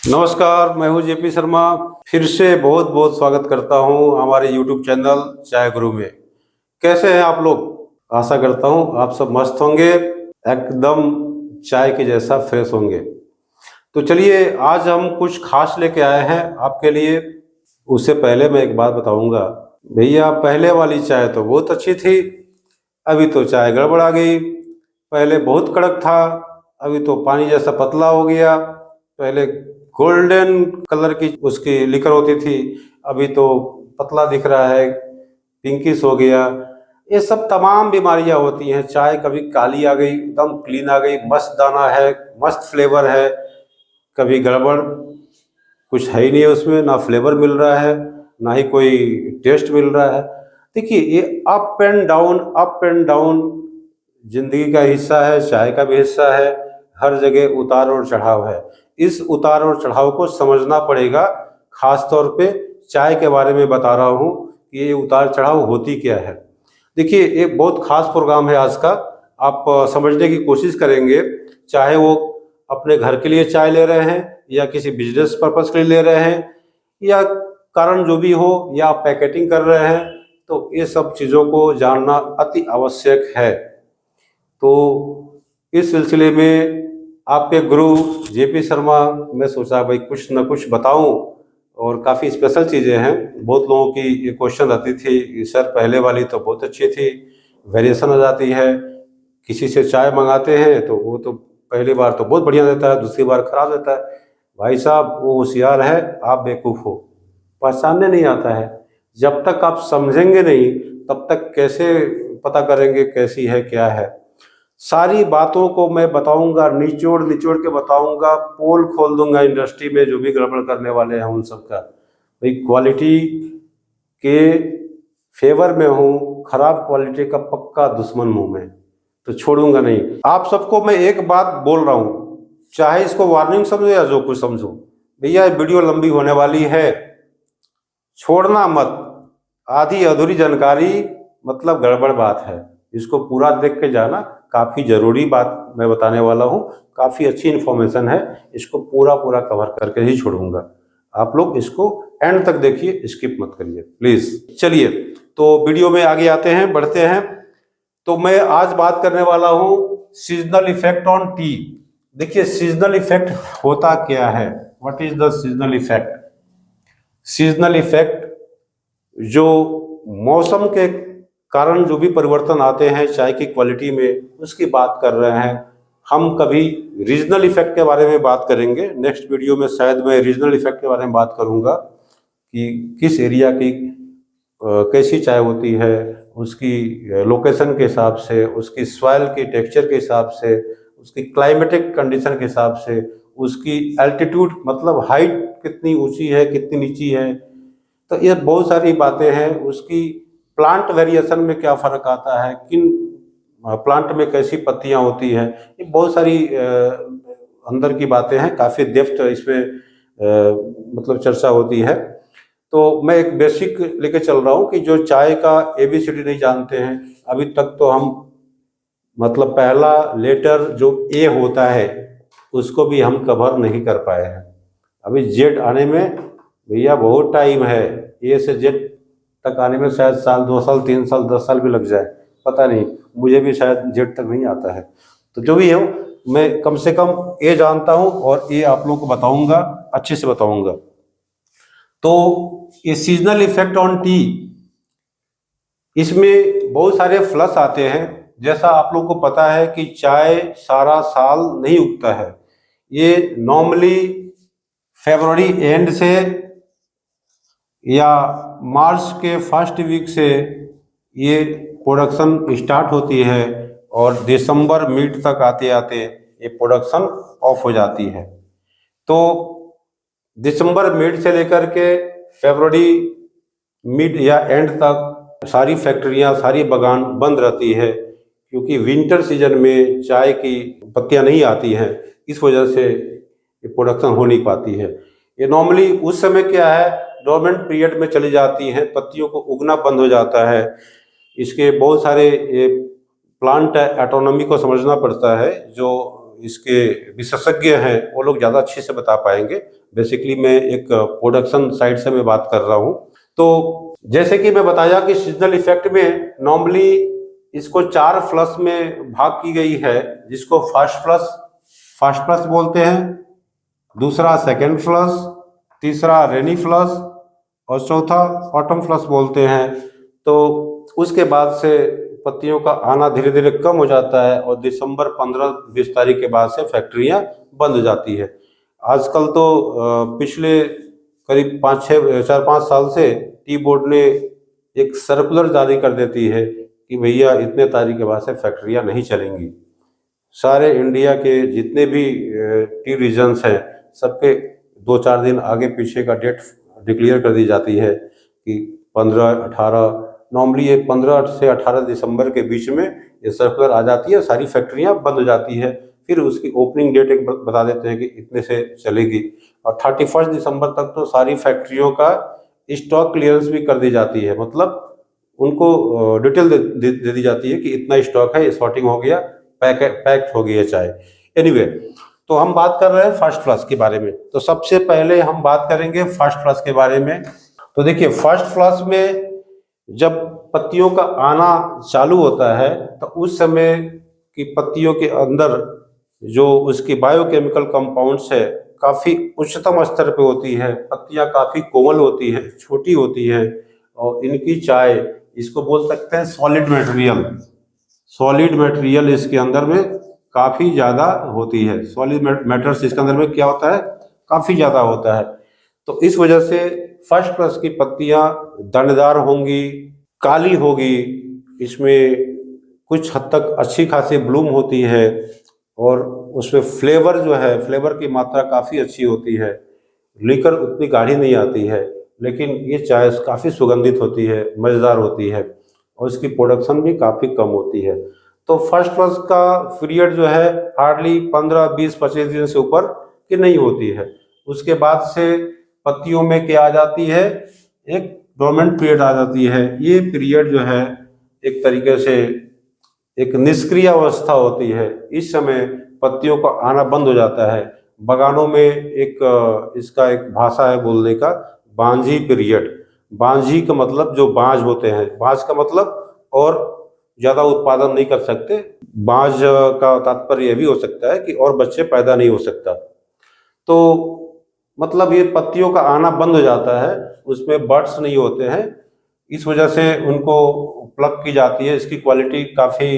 नमस्कार, मैं हूं जेपी शर्मा। फिर से बहुत बहुत स्वागत करता हूं हमारे YouTube चैनल चाय गुरु में। कैसे हैं आप लोग? आशा करता हूं आप सब मस्त होंगे, एकदम चाय के जैसा फ्रेश होंगे। तो चलिए, आज हम कुछ खास लेके आए हैं आपके लिए। उससे पहले मैं एक बात बताऊंगा भैया, पहले वाली चाय तो बहुत अच्छी थी, अभी तो चाय गड़बड़ आ गई। पहले बहुत कड़क था, अभी तो पानी जैसा पतला हो गया। पहले गोल्डन कलर की उसकी लिकर होती थी, अभी तो पतला दिख रहा है, पिंकिश हो गया। ये सब तमाम बीमारियां होती हैं। चाय कभी काली आ गई, एकदम क्लीन आ गई, मस्त दाना है, मस्त फ्लेवर है, कभी गड़बड़, कुछ है ही नहीं उसमें, ना फ्लेवर मिल रहा है, ना ही कोई टेस्ट मिल रहा है। देखिए, ये अप एंड डाउन जिंदगी का हिस्सा है, चाय का भी हिस्सा है। हर जगह उतार और चढ़ाव है। इस उतार और चढ़ाव को समझना पड़ेगा। खास तौर पे चाय के बारे में बता रहा हूँ कि ये उतार चढ़ाव होती क्या है। देखिए, एक बहुत खास प्रोग्राम है आज का। आप समझने की कोशिश करेंगे, चाहे वो अपने घर के लिए चाय ले रहे हैं, या किसी बिजनेस पर्पस के लिए ले रहे हैं, या कारण जो भी हो, या आप पैकेटिंग कर रहे हैं, तो ये सब चीज़ों को जानना अति आवश्यक है। तो इस सिलसिले में आपके गुरु जेपी शर्मा, मैं सोचा भाई कुछ न कुछ बताऊं। और काफ़ी स्पेशल चीज़ें हैं। बहुत लोगों की ये क्वेश्चन आती थी, सर पहले वाली तो बहुत अच्छी थी, वेरिएशन आ जाती है। किसी से चाय मंगाते हैं तो वो तो पहली बार तो बहुत बढ़िया देता है, दूसरी बार खराब देता है। भाई साहब, वो होशियार है, आप बेवकूफ़ हो, पहचानने नहीं आता है। जब तक आप समझेंगे नहीं, तब तक कैसे पता करेंगे कैसी है क्या है। सारी बातों को मैं बताऊंगा, निचोड़ निचोड़ के बताऊंगा, पोल खोल दूंगा इंडस्ट्री में जो भी गड़बड़ करने वाले हैं उन सब का। भाई, क्वालिटी के फेवर में हूँ, खराब क्वालिटी का पक्का दुश्मन हूँ मैं, तो छोड़ूंगा नहीं। आप सबको मैं एक बात बोल रहा हूँ, चाहे इसको वार्निंग समझो या जो कुछ समझो, भैया वीडियो लंबी होने वाली है, छोड़ना मत। आधी अधूरी जानकारी मतलब गड़बड़ बात है, इसको पूरा देख के जाना। काफ़ी ज़रूरी बात मैं बताने वाला हूँ, काफ़ी अच्छी इन्फॉर्मेशन है, इसको पूरा पूरा कवर करके ही छोड़ूंगा। आप लोग इसको एंड तक देखिए, स्किप मत करिए प्लीज़। चलिए, तो वीडियो में आगे आते हैं, बढ़ते हैं। तो मैं आज बात करने वाला हूँ सीजनल इफेक्ट ऑन टी। देखिए, सीजनल इफेक्ट होता क्या है, what is the seasonal effect? Seasonal effect जो मौसम के कारण जो भी परिवर्तन आते हैं चाय की क्वालिटी में, उसकी बात कर रहे हैं हम। कभी रीजनल इफेक्ट के बारे में बात करेंगे, नेक्स्ट वीडियो में शायद मैं रीजनल इफेक्ट के बारे में बात करूंगा कि किस एरिया की कैसी चाय होती है, उसकी लोकेशन के हिसाब से, उसकी सॉइल के टेक्सचर के हिसाब से, उसकी क्लाइमेटिक कंडीशन के हिसाब से, उसकी एल्टीट्यूड मतलब हाइट कितनी ऊंची है कितनी नीची है। तो ये बहुत सारी बातें हैं। उसकी प्लांट वेरिएशन में क्या फ़र्क आता है, किन प्लांट में कैसी पत्तियां होती हैं, ये बहुत सारी अंदर की बातें हैं। काफ़ी डेप्थ इसमें मतलब चर्चा होती है। तो मैं एक बेसिक लेके चल रहा हूँ कि जो चाय का ABCD नहीं जानते हैं अभी तक, तो हम मतलब पहला लेटर जो A होता है उसको भी हम कवर नहीं कर पाए हैं। अभी जेड आने में भैया बहुत टाइम है। ए से जेड तक आने में शायद साल, 2 साल, 3 साल, 10 साल भी लग जाए, पता नहीं। मुझे भी शायद जेड तक नहीं आता है। तो जो भी हो, मैं कम से कम ए जानता हूँ और ये आप लोगों को बताऊंगा, अच्छे से बताऊंगा। तो ये सीजनल इफेक्ट ऑन टी, इसमें बहुत सारे फ्लश आते हैं। जैसा आप लोगों को पता है कि चाय सारा साल नहीं उगता है। ये नॉर्मली फरवरी एंड से या मार्च के फर्स्ट वीक से ये प्रोडक्शन स्टार्ट होती है, और दिसंबर मिड तक आते आते ये प्रोडक्शन ऑफ हो जाती है। तो दिसंबर मिड से लेकर के फरवरी मिड या एंड तक सारी फैक्ट्रियां, सारी बागान बंद रहती है, क्योंकि विंटर सीजन में चाय की पत्तियां नहीं आती हैं। इस वजह से ये प्रोडक्शन हो नहीं पाती है। ये नॉर्मली उस समय क्या है, डोरमेंट पीरियड में चली जाती हैं, पत्तियों को उगना बंद हो जाता है। इसके बहुत सारे ये प्लांट एटोनॉमी को समझना पड़ता है। जो इसके विशेषज्ञ हैं वो लोग ज़्यादा अच्छे से बता पाएंगे। बेसिकली मैं एक प्रोडक्शन साइड से मैं बात कर रहा हूँ। तो जैसे कि मैं बताया कि सीजनल इफेक्ट में नॉर्मली इसको 4 फ्लश में भाग की गई है, जिसको फर्स्ट फ्लश बोलते हैं, दूसरा सेकेंड फ्लश, तीसरा रेनी फ्लश और चौथा ऑटम फ्लश बोलते हैं। तो उसके बाद से पत्तियों का आना धीरे धीरे कम हो जाता है और दिसंबर 15-20 तारीख के बाद से फैक्ट्रियां बंद हो जाती है। आजकल तो पिछले करीब 4-5 साल से टी बोर्ड ने एक सर्कुलर जारी कर देती है कि भैया इतने तारीख के बाद से फैक्ट्रियां नहीं चलेंगी। सारे इंडिया के जितने भी टी रीजन्स हैं सबके 2-4 दिन आगे पीछे का डेट डिक्लेयर कर दी जाती है कि 15-18, नॉर्मली ये 15 से 18 दिसंबर के बीच में ये सर्कुलर आ जाती है, सारी फैक्ट्रियां बंद हो जाती है। फिर उसकी ओपनिंग डेट एक बता देते हैं कि इतने से चलेगी और 31 दिसंबर तक तो सारी फैक्ट्रियों का स्टॉक क्लियरेंस भी कर दी जाती है। मतलब उनको डिटेल दे दी जाती है कि इतना स्टॉक है, सॉर्टिंग हो गया, पैक्ड हो गई है चाय। एनीवे, तो हम बात कर रहे हैं फर्स्ट फ्लश के बारे में। तो सबसे पहले हम बात करेंगे फर्स्ट फ्लश के बारे में। तो देखिए, फर्स्ट फ्लश में जब पत्तियों का आना चालू होता है तो उस समय की पत्तियों के अंदर जो उसकी बायोकेमिकल कंपाउंड्स है काफ़ी उच्चतम स्तर पे होती है। पत्तियां काफ़ी कोमल होती है, छोटी होती है और इनकी चाय, इसको बोल सकते हैं सॉलिड मटेरियल। सॉलिड मटेरियल इसके अंदर में काफ़ी ज़्यादा होती है। सॉलिड मैटर्स इसके अंदर में क्या होता है, काफ़ी ज़्यादा होता है। तो इस वजह से फर्स्ट फ्लश की पत्तियां दंडदार होंगी, काली होगी, इसमें कुछ हद तक अच्छी खासी ब्लूम होती है और उसमें फ्लेवर जो है, फ्लेवर की मात्रा काफ़ी अच्छी होती है। लिकर उतनी गाढ़ी नहीं आती है, लेकिन ये चाय काफ़ी सुगंधित होती है, मज़ेदार होती है और इसकी प्रोडक्शन भी काफ़ी कम होती है। तो फर्स्ट फ्लश का पीरियड जो है हार्डली 15, 20, 25 दिन से ऊपर की नहीं होती है। उसके बाद से पत्तियों में क्या आ जाती है, एक डोर्मेंट पीरियड आ जाती है। ये पीरियड जो है एक तरीके से एक निष्क्रिय अवस्था होती है। इस समय पत्तियों का आना बंद हो जाता है। बगानों में एक इसका एक भाषा है बोलने का, बांझी पीरियड। बांझी का मतलब जो बांझ होते हैं, बांझ का मतलब और ज़्यादा उत्पादन नहीं कर सकते। बांझ का तात्पर्य यह भी हो सकता है कि और बच्चे पैदा नहीं हो सकता। तो मतलब ये पत्तियों का आना बंद हो जाता है, उसमें बड्स नहीं होते हैं, इस वजह से उनको प्लग की जाती है। इसकी क्वालिटी काफ़ी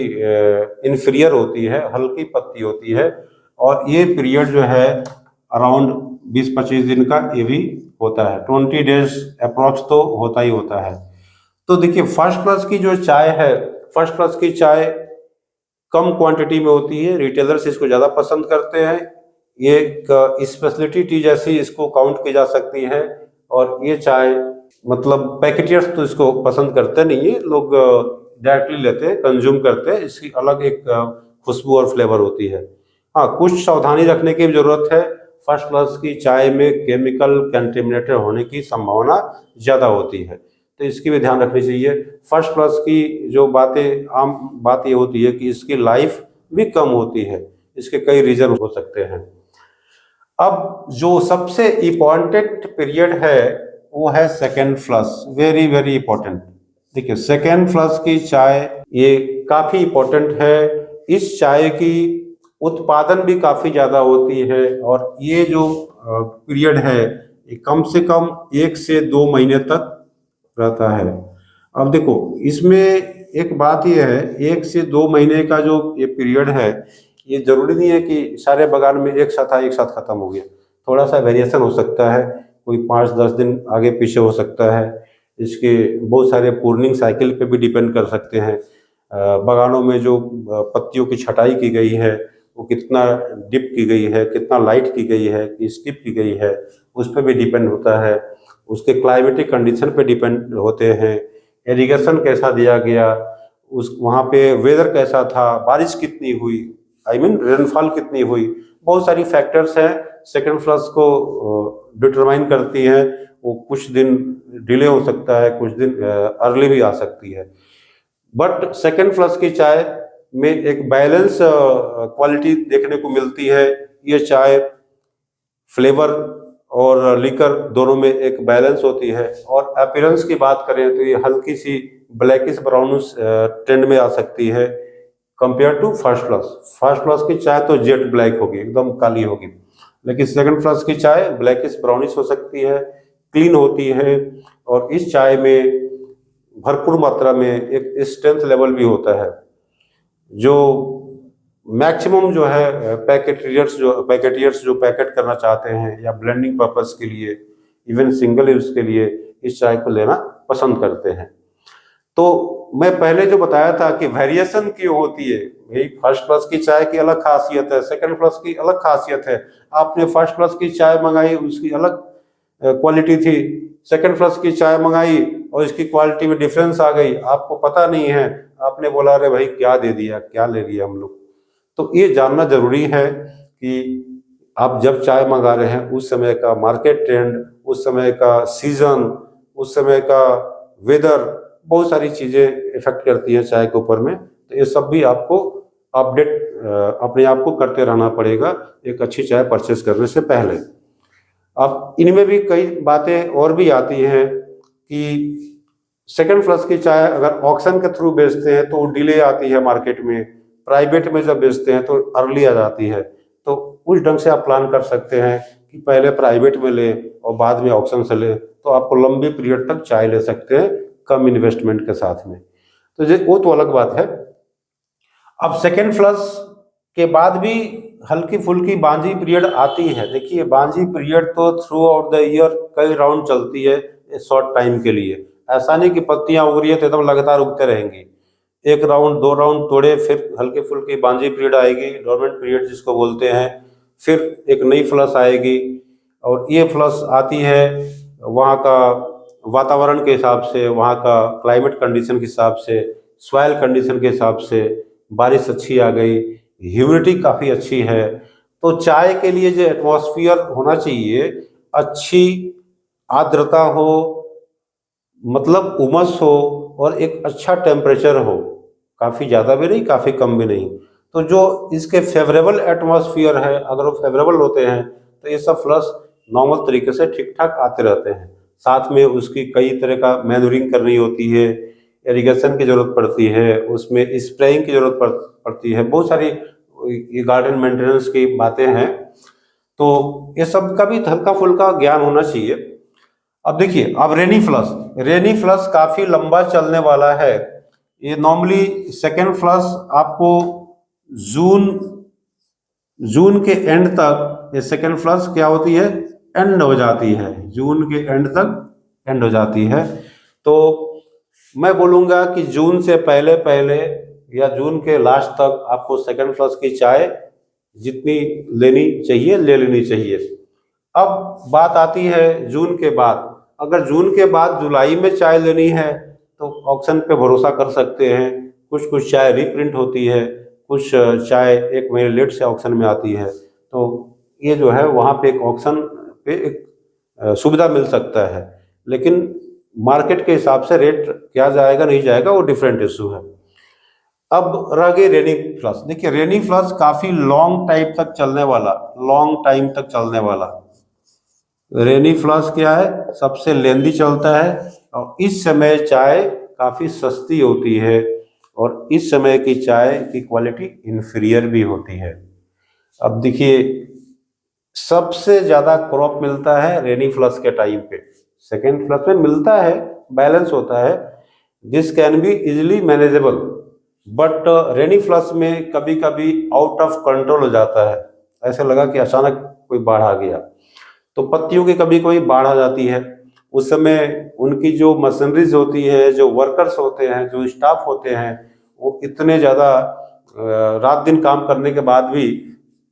इन्फीरियर होती है, हल्की पत्ती होती है और ये पीरियड जो है अराउंड 20-25 दिन का ये भी होता है। 20 डेज अप्रॉक्स तो होता ही होता है। तो देखिए, फर्स्ट फ्लश की जो चाय है, फर्स्ट फ्लश की चाय कम क्वांटिटी में होती है, रिटेलर्स इसको ज़्यादा पसंद करते हैं। ये एक स्पेशलिटी टी जैसी इसको काउंट की जा सकती है और ये चाय मतलब पैकेटियर्स तो इसको पसंद करते नहीं है, लोग डायरेक्टली लेते हैं, कंज्यूम करते हैं। इसकी अलग एक खुशबू और फ्लेवर होती है। हाँ, कुछ सावधानी रखने की ज़रूरत है। फर्स्ट फ्लश की चाय में केमिकल कंटेमिनेटेड होने की संभावना ज़्यादा होती है, तो इसकी भी ध्यान रखनी चाहिए। फर्स्ट फ्लश की जो बातें, आम बात ये होती है कि इसकी लाइफ भी कम होती है। इसके कई रीज़न हो सकते हैं। अब जो सबसे इम्पॉर्टेंट पीरियड है वो है second flush, very very important. देखिए, सेकेंड फ्लश की चाय ये काफ़ी इम्पोर्टेंट है। इस चाय की उत्पादन भी काफ़ी ज़्यादा होती है और ये जो पीरियड है ये कम से कम 1 से 2 महीने तक रहता है। अब देखो, इसमें एक बात ये है, 1 से 2 महीने का जो ये पीरियड है, ये ज़रूरी नहीं है कि सारे बागान में एक साथ ख़त्म हो गया। थोड़ा सा वेरिएशन हो सकता है, कोई 5-10 दिन आगे पीछे हो सकता है। इसके बहुत सारे प्रूनिंग साइकिल पे भी डिपेंड कर सकते हैं। बागानों में जो पत्तियों की छटाई की गई है वो कितना डिप की गई है, कितना लाइट की गई है, कि स्किप की गई है, उस पर भी डिपेंड होता है। उसके क्लाइमेटिक कंडीशन पे डिपेंड होते हैं। इरिगेशन कैसा दिया गया, उस वहाँ पे वेदर कैसा था, बारिश कितनी हुई, आई मीन रेनफॉल कितनी हुई, बहुत सारी फैक्टर्स हैं सेकेंड फ्लश को डिटरमाइन करती हैं। वो कुछ दिन डिले हो सकता है, कुछ दिन अर्ली भी आ सकती है। बट सेकेंड फ्लश की चाय में एक बैलेंस क्वालिटी देखने को मिलती है। ये चाय फ्लेवर और लिकर दोनों में एक बैलेंस होती है। और अपीयरेंस की बात करें तो ये हल्की सी ब्लैकिश ब्राउनिश टेंड में आ सकती है compare to first class. First class की चाय तो जेट ब्लैक होगी, एकदम काली होगी, लेकिन सेकंड क्लास की चाय ब्लैकिश ब्राउनिश हो सकती है, क्लीन होती है। और इस चाय में भरपूर मात्रा में एक स्ट्रेंथ लेवल भी होता है, जो मैक्सिमम जो है पैकेटियर्स जो पैकेट करना चाहते हैं या ब्लेंडिंग पर्पस के लिए, इवन सिंगल यूज के लिए इस चाय को लेना पसंद करते हैं। तो मैं पहले जो बताया था कि वेरिएशन क्यों होती है, भाई फर्स्ट क्लास की चाय की अलग खासियत है, सेकंड क्लास की अलग खासियत है। आपने फर्स्ट क्लास की चाय मंगाई, उसकी अलग क्वालिटी थी, सेकंड क्लास की चाय मंगाई और इसकी क्वालिटी में डिफरेंस आ गई, आपको पता नहीं है, आपने बोला अरे भाई क्या दे दिया, क्या ले लिया हम लोग। तो ये जानना जरूरी है कि आप जब चाय मंगा रहे हैं उस समय का मार्केट ट्रेंड, उस समय का सीजन, उस समय का वेदर, बहुत सारी चीजें इफेक्ट करती हैं चाय के ऊपर में। तो ये सब भी आपको अपडेट अपने आप को करते रहना पड़ेगा एक अच्छी चाय परचेस करने से पहले। अब इनमें भी कई बातें और भी आती हैं कि सेकंड फ्लश की चाय अगर ऑक्शन के थ्रू बेचते हैं तो डिले आती है मार्केट में, प्राइवेट में जब बेचते हैं तो अर्ली आ जाती है। तो उस ढंग से आप प्लान कर सकते हैं कि पहले प्राइवेट में ले और बाद में ऑक्शन से ले, तो आपको लंबी पीरियड तक चाय ले सकते हैं कम इन्वेस्टमेंट के साथ में। तो वो तो अलग बात है। अब सेकेंड फ्लश के बाद भी हल्की फुल्की बांझी पीरियड आती है। देखिए बांझी पीरियड तो थ्रू आउट द ईयर कई राउंड चलती है शॉर्ट टाइम के लिए। ऐसा नहीं कि पत्तियां उग रही है तो एकदम लगातार उगते रहेंगी, एक राउंड दो राउंड तोड़े फिर हल्की फुल्की बांझी पीरियड आएगी, डोरमेंट पीरियड जिसको बोलते हैं, फिर एक नई फ्लश आएगी। और ये फ्लश आती है वहाँ का वातावरण के हिसाब से, वहाँ का क्लाइमेट कंडीशन के हिसाब से, सॉइल कंडीशन के हिसाब से। बारिश अच्छी आ गई, ह्यूमिडिटी काफ़ी अच्छी है, तो चाय के लिए जो एटमॉस्फियर होना चाहिए, अच्छी आर्द्रता हो, मतलब उमस हो और एक अच्छा टेम्परेचर हो, काफ़ी ज़्यादा भी नहीं काफ़ी कम भी नहीं। तो जो इसके फेवरेबल एटमॉस्फियर है, अगर वो फेवरेबल होते हैं तो ये सब फ्लश नॉर्मल तरीके से ठीक ठाक आते रहते हैं। साथ में उसकी कई तरह का मैन्यूरिंग करनी होती है, इरिगेशन की ज़रूरत पड़ती है, उसमें स्प्रेइंग की ज़रूरत पड़ती है, बहुत सारी ये गार्डन मेंटेनेंस की बातें हैं। तो ये सब का भी हल्का फुल्का ज्ञान होना चाहिए। अब देखिए, अब रेनी फ्लश काफ़ी लंबा चलने वाला है। ये नॉर्मली सेकेंड फ्लश आपको जून के एंड तक, ये सेकेंड फ्लश क्या होती है, एंड हो जाती है, जून के एंड तक एंड हो जाती है। तो मैं बोलूँगा कि जून से पहले पहले या जून के लास्ट तक आपको सेकेंड फ्लश की चाय जितनी लेनी चाहिए ले लेनी चाहिए। अब बात आती है जून के बाद। अगर जून के बाद जुलाई में चाय लेनी है तो ऑक्शन पे भरोसा कर सकते हैं। कुछ चाय रीप्रिंट होती है, कुछ चाय एक महीने लेट से ऑक्शन में आती है। तो ये जो है वहाँ पे एक ऑक्शन पे एक सुविधा मिल सकता है, लेकिन मार्केट के हिसाब से रेट क्या जाएगा नहीं जाएगा वो डिफरेंट इशू है। अब रह गई रेनी फ्लश। देखिए रेनी फ्लश काफ़ी लॉन्ग टाइम तक चलने वाला रेनी फ्लश क्या है, सबसे लेंदी चलता है और इस समय चाय काफ़ी सस्ती होती है और इस समय की चाय की क्वालिटी इन्फीरियर भी होती है। अब देखिए सबसे ज़्यादा क्रॉप मिलता है रेनी फ्लश के टाइम पे, सेकेंड फ्लश में मिलता है, बैलेंस होता है, this can be easily manageable. But rainy flush में कभी कभी आउट ऑफ कंट्रोल हो जाता है, ऐसे लगा कि अचानक कोई बाढ़ आ गया। तो पत्तियों की कभी कोई बाढ़ आ जाती है, उस समय उनकी जो मशीनरीज होती है, जो वर्कर्स होते हैं, जो स्टाफ होते हैं, वो इतने ज़्यादा रात दिन काम करने के बाद भी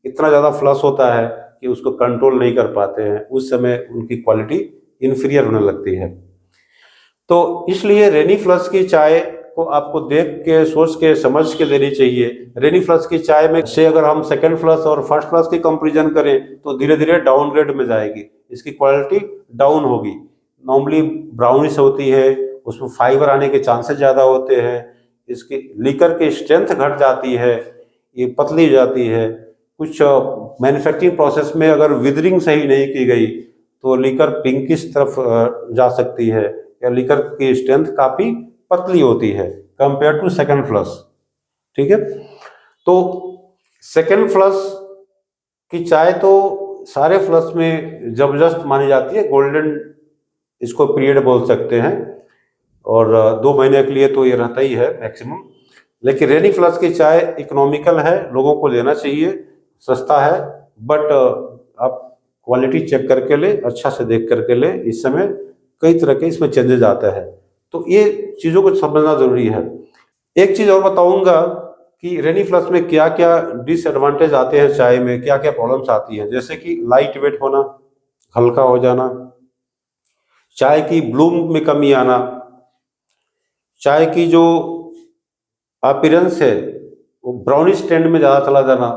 इतना ज़्यादा फ्लश होता है कि उसको कंट्रोल नहीं कर पाते हैं। उस समय उनकी क्वालिटी इन्फीरियर होने लगती है। तो इसलिए रेनी फ्लश की चाय को आपको देख के, सोच के, समझ के लेनी चाहिए। रेनी फ्लश की चाय में से अगर हम सेकेंड फ्लश और फर्स्ट फ्लश की कंपैरिजन करें तो धीरे धीरे डाउनग्रेड में जाएगी, इसकी क्वालिटी डाउन होगी। नॉर्मली ब्राउनिश होती है, उसमें फाइबर आने के चांसेस ज़्यादा होते हैं, इसकी लीकर की स्ट्रेंथ घट जाती है, ये पतली हो जाती है। कुछ मैन्युफैक्चरिंग प्रोसेस में अगर विदरिंग सही नहीं की गई तो लीकर पिंकिश तरफ जा सकती है, या लीकर की स्ट्रेंथ काफ़ी पतली होती है कंपेयर टू सेकेंड फ्लश। ठीक है, तो सेकेंड फ्लश की चाय तो सारे फ्लश में जबरदस्त मानी जाती है, गोल्डन इसको पीरियड बोल सकते हैं, और 2 महीने के लिए तो ये रहता ही है मैक्सिमम। लेकिन रेनी फ्लश की चाय इकोनॉमिकल है, लोगों को लेना चाहिए, सस्ता है, बट आप क्वालिटी चेक करके ले, अच्छा से देख करके ले। इस समय कई तरह के इसमें चेंजेस आता है, तो ये चीज़ों को समझना ज़रूरी है। एक चीज़ और बताऊंगा कि रेनी फ्लश में क्या क्या डिसएडवांटेज आते हैं, चाय में क्या क्या प्रॉब्लम्स आती हैं, जैसे कि लाइट वेट होना, हल्का हो जाना, चाय की ब्लूम में कमी आना, चाय की जो अपीयरेंस है वो ब्राउनिश टेंड में ज़्यादा चला जाना,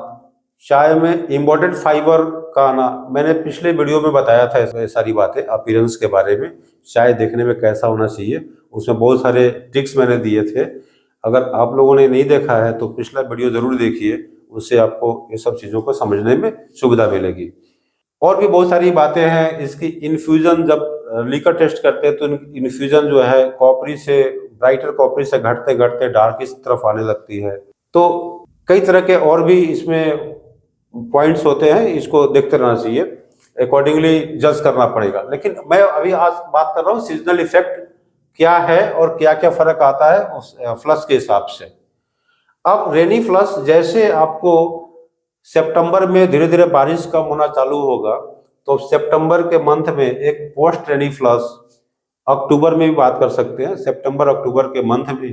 चाय में इम्पोर्टेंट फाइबर का आना। मैंने पिछले वीडियो में बताया था ये सारी बातें अपीयरेंस के बारे में, चाय देखने में कैसा होना चाहिए, उसमें बहुत सारे ट्रिक्स मैंने दिए थे। अगर आप लोगों ने नहीं देखा है तो पिछला वीडियो ज़रूर देखिए, उससे आपको ये सब चीज़ों को समझने में सुविधा मिलेगी। और भी बहुत सारी बातें हैं। इसकी इन्फ्यूज़न जब लीकर टेस्ट करते हैं तो इन्फ्यूज़न जो है कॉपरी से, ब्राइटर कॉपरी से घटते घटते डार्क इस तरफ आने लगती है। तो कई तरह के और भी इसमें पॉइंट्स होते हैं, इसको देखते रहना चाहिए, अकॉर्डिंगली जज करना पड़ेगा। लेकिन मैं अभी आज बात कर रहा हूँ सीजनल इफेक्ट क्या है और क्या क्या फर्क आता है उस फ्लश के हिसाब से। अब रेनी फ्लश जैसे आपको सितंबर में धीरे धीरे बारिश कम होना चालू होगा, तो सितंबर के मंथ में एक पोस्ट रेनी फ्लश, अक्टूबर में भी बात कर सकते हैं, सितंबर अक्टूबर के मंथ में,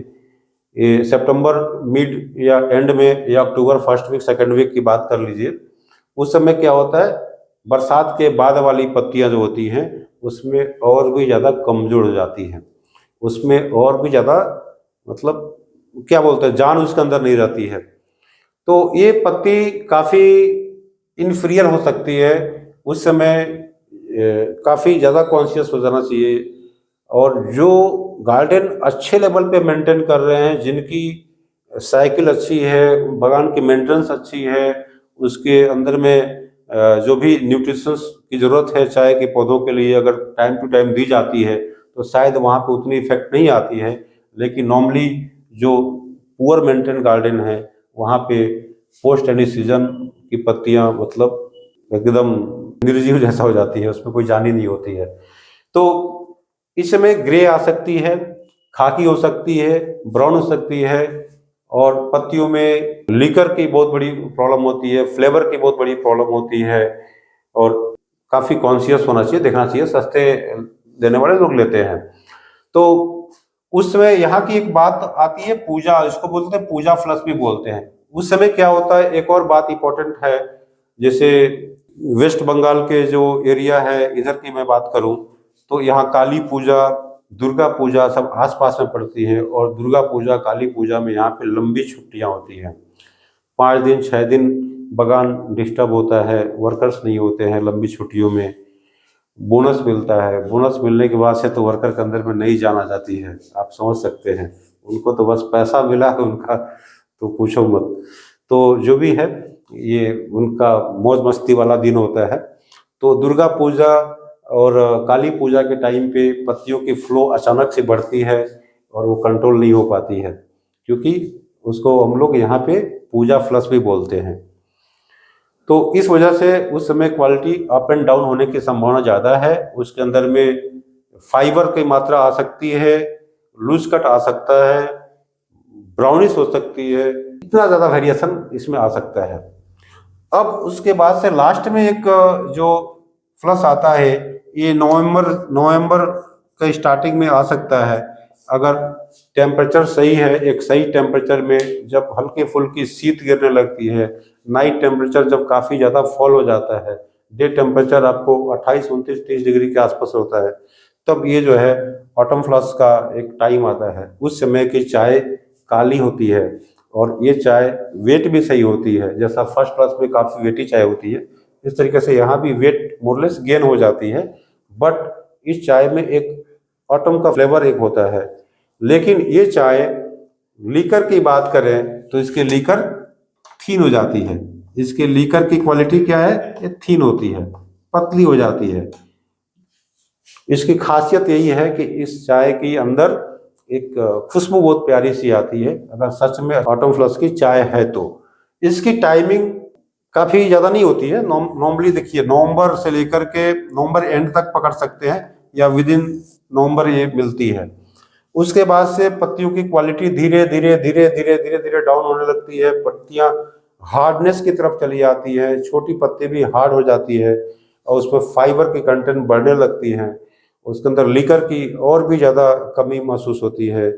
ये सितंबर मिड या एंड में, या October first week second week की बात कर लीजिए। उस समय क्या होता है, बरसात के बाद वाली पत्तियां जो होती हैं उसमें और भी ज़्यादा कमजोर हो जाती हैं, उसमें और भी ज़्यादा मतलब क्या बोलते हैं, जान उसके अंदर नहीं रहती है। तो ये पत्ती काफ़ी इन्फीरियर हो सकती है, उस समय काफ़ी ज़्यादा कॉन्शियस हो जाना चाहिए। और जो गार्डन अच्छे लेवल पे मेंटेन कर रहे हैं, जिनकी साइकिल अच्छी है, बागान की मेंटेनेंस अच्छी है, उसके अंदर में जो भी न्यूट्रिशंस की ज़रूरत है चाय के पौधों के लिए अगर टाइम टू टाइम दी जाती है तो शायद वहाँ पे उतनी इफेक्ट नहीं आती है। लेकिन नॉर्मली जो पुअर मेंटेन गार्डन है वहाँ पे पोस्ट एनी सीजन की पत्तियाँ मतलब एकदम निर्जीव जैसा हो जाती है, उसमें कोई जान ही नहीं होती है। तो इस समय ग्रे आ सकती है, खाकी हो सकती है, ब्राउन हो सकती है, और पत्तियों में लीकर की बहुत बड़ी प्रॉब्लम होती है, फ्लेवर की बहुत बड़ी प्रॉब्लम होती है, और काफ़ी कॉन्शियस होना चाहिए, देखना चाहिए, सस्ते देने वाले लोग लेते हैं। तो उस समय यहाँ की एक बात आती है पूजा, इसको बोलते हैं पूजा फ्लश भी बोलते हैं। उस समय क्या होता है, एक और बात इंपॉर्टेंट है, जैसे वेस्ट बंगाल के जो एरिया है इधर की मैं बात करूं तो यहाँ काली पूजा, दुर्गा पूजा सब आसपास में पड़ती है, और दुर्गा पूजा काली पूजा में यहाँ पे लंबी छुट्टियाँ होती हैं, 5 दिन 6 दिन बागान डिस्टर्ब होता है, वर्कर्स नहीं होते हैं लंबी छुट्टियों में, बोनस मिलता है, बोनस मिलने के बाद से तो वर्कर के अंदर में नहीं जाना जाती है, आप समझ सकते हैं, उनको तो बस पैसा मिला है उनका तो पूछो मत। तो जो भी है ये उनका मौज मस्ती वाला दिन होता है। तो दुर्गा पूजा और काली पूजा के टाइम पे पत्तियों की फ्लो अचानक से बढ़ती है और वो कंट्रोल नहीं हो पाती है, क्योंकि उसको हम लोग यहाँ पे पूजा फ्लश भी बोलते हैं। तो इस वजह से उस समय क्वालिटी अप एंड डाउन होने की संभावना ज़्यादा है, उसके अंदर में फाइबर की मात्रा आ सकती है, लूज कट आ सकता है, ब्राउनिश हो सकती है, इतना ज़्यादा वेरिएशन इसमें आ सकता है। अब उसके बाद से लास्ट में एक जो फ्लश आता है ये नवंबर के स्टार्टिंग में आ सकता है, अगर टेम्परेचर सही है, एक सही टेम्परेचर में जब हल्की फुल्की शीत गिरने लगती है, नाइट टेम्परेचर जब काफ़ी ज़्यादा फॉल हो जाता है, डे टेम्परेचर आपको 28, 29, 30 डिग्री के आसपास होता है, तब ये जो है ऑटम फ्लश का एक टाइम आता है। उस समय की चाय काली होती है और ये चाय वेट भी सही होती है, जैसा फर्स्ट फ्लश में काफ़ी वेटी चाय होती है, इस तरीके से यहाँ भी वेट मोरलेस गेन हो जाती है। बट इस चाय में एक ऑटम का फ्लेवर एक होता है, लेकिन ये चाय लीकर की बात करें तो इसकी लीकर थीन हो जाती है। इसके लीकर की क्वालिटी क्या है, ये थीन होती है, पतली हो जाती है। इसकी खासियत यही है कि इस चाय की अंदर एक खुशबू बहुत प्यारी सी आती है, अगर सच में ऑटम फ्लश की चाय है तो। इसकी टाइमिंग काफ़ी ज़्यादा नहीं होती है। नॉर्मली देखिए नवंबर से लेकर के नवंबर एंड तक पकड़ सकते हैं या विद इन नवंबर ये मिलती है। उसके बाद से पत्तियों की क्वालिटी धीरे धीरे धीरे धीरे धीरे धीरे डाउन होने लगती है। पत्तियां हार्डनेस की तरफ चली जाती है, छोटी पत्ती भी हार्ड हो जाती है और उसमें फाइबर की कंटेंट बढ़ने लगती है। उसके अंदर लीकर की और भी ज़्यादा कमी महसूस होती है।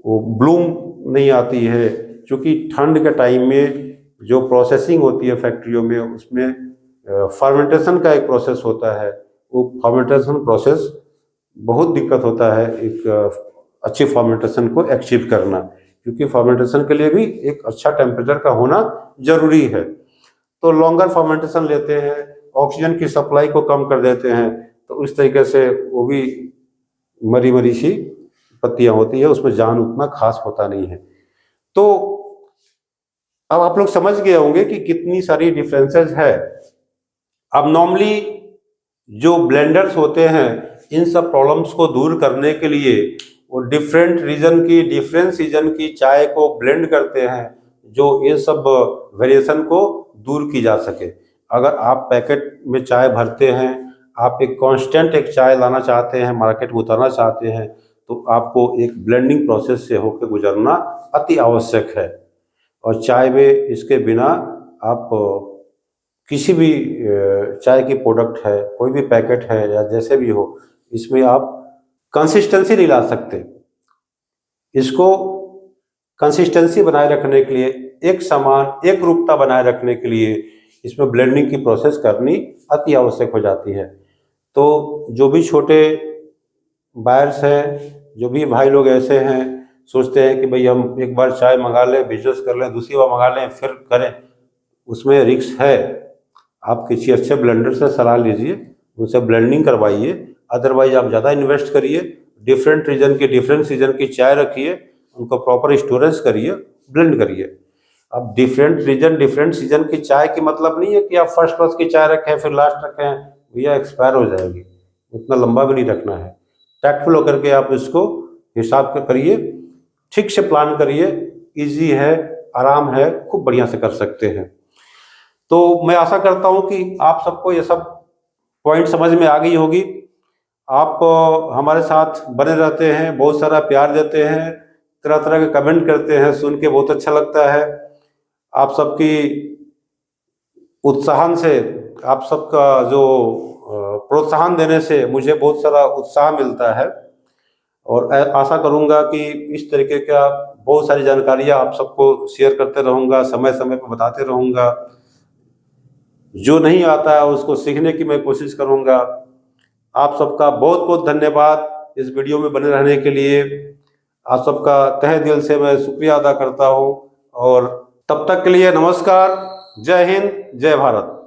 वो ब्लूम नहीं आती है, क्योंकि ठंड के टाइम में जो प्रोसेसिंग होती है फैक्ट्रियों में, उसमें फर्मेंटेशन का एक प्रोसेस होता है। वो फर्मेंटेशन प्रोसेस बहुत दिक्कत होता है एक अच्छी फर्मेंटेशन को अचीव करना, क्योंकि फर्मेंटेशन के लिए भी एक अच्छा टेम्परेचर का होना जरूरी है। तो लॉन्गर फर्मेंटेशन लेते हैं, ऑक्सीजन की सप्लाई को कम कर देते हैं, तो इस तरीके से वो भी मरी मरी सी पत्तियां होती है, उसमें जान उतना खास होता नहीं है। तो अब आप लोग समझ गए होंगे कि कितनी सारी डिफरेंसेस है। अब नॉर्मली जो ब्लेंडर्स होते हैं, इन सब प्रॉब्लम्स को दूर करने के लिए वो डिफरेंट रीजन की डिफरेंट सीजन की चाय को ब्लेंड करते हैं, जो ये सब वेरिएशन को दूर की जा सके। अगर आप पैकेट में चाय भरते हैं, आप एक कांस्टेंट एक चाय लाना चाहते हैं, मार्केट में उतारना चाहते हैं, तो आपको एक ब्लेंडिंग प्रोसेस से होकर गुजरना अति आवश्यक है। और चाय में इसके बिना आप किसी भी चाय की प्रोडक्ट है, कोई भी पैकेट है या जैसे भी हो, इसमें आप कंसिस्टेंसी नहीं ला सकते। इसको कंसिस्टेंसी बनाए रखने के लिए, एक समान एक रूपता बनाए रखने के लिए इसमें ब्लेंडिंग की प्रोसेस करनी अति आवश्यक हो जाती है। तो जो भी छोटे बायर्स हैं, जो भी भाई लोग ऐसे हैं सोचते हैं कि भाई हम एक बार चाय मंगा लें, बिजनेस कर लें, दूसरी बार मंगा लें फिर करें, उसमें रिस्क है। आप किसी अच्छे ब्लेंडर से सलाह लीजिए, उनसे ब्लेंडिंग करवाइए। अदरवाइज आप ज़्यादा इन्वेस्ट करिए, डिफरेंट रीजन की डिफरेंट सीजन की चाय रखिए, उनको प्रॉपर स्टोरेज करिए, ब्लेंड करिए। अब डिफरेंट रीजन डिफरेंट सीजन की चाय की मतलब नहीं है कि आप फर्स्ट क्लास की चाय रखें फिर लास्ट रखें, भैया एक्सपायर हो जाएगी। उतना लंबा भी नहीं रखना है। टैक्टफुल होकर के आप इसको हिसाब करिए, ठीक से प्लान करिए, इजी है, आराम है, खूब बढ़िया से कर सकते हैं। तो मैं आशा करता हूं कि आप सबको ये सब पॉइंट समझ में आ गई होगी। आप हमारे साथ बने रहते हैं, बहुत सारा प्यार देते हैं, तरह तरह के कमेंट करते हैं, सुन के बहुत अच्छा लगता है। आप सबकी उत्साहन से, आप सबका जो प्रोत्साहन देने से मुझे बहुत सारा उत्साह मिलता है। और आशा करूंगा कि इस तरीके का बहुत सारी जानकारियां आप सबको शेयर करते रहूंगा, समय समय पर बताते रहूंगा। जो नहीं आता है उसको सीखने की मैं कोशिश करूंगा। आप सबका बहुत बहुत धन्यवाद इस वीडियो में बने रहने के लिए। आप सबका तहे दिल से मैं शुक्रिया अदा करता हूं। और तब तक के लिए नमस्कार, जय हिंद, जय भारत।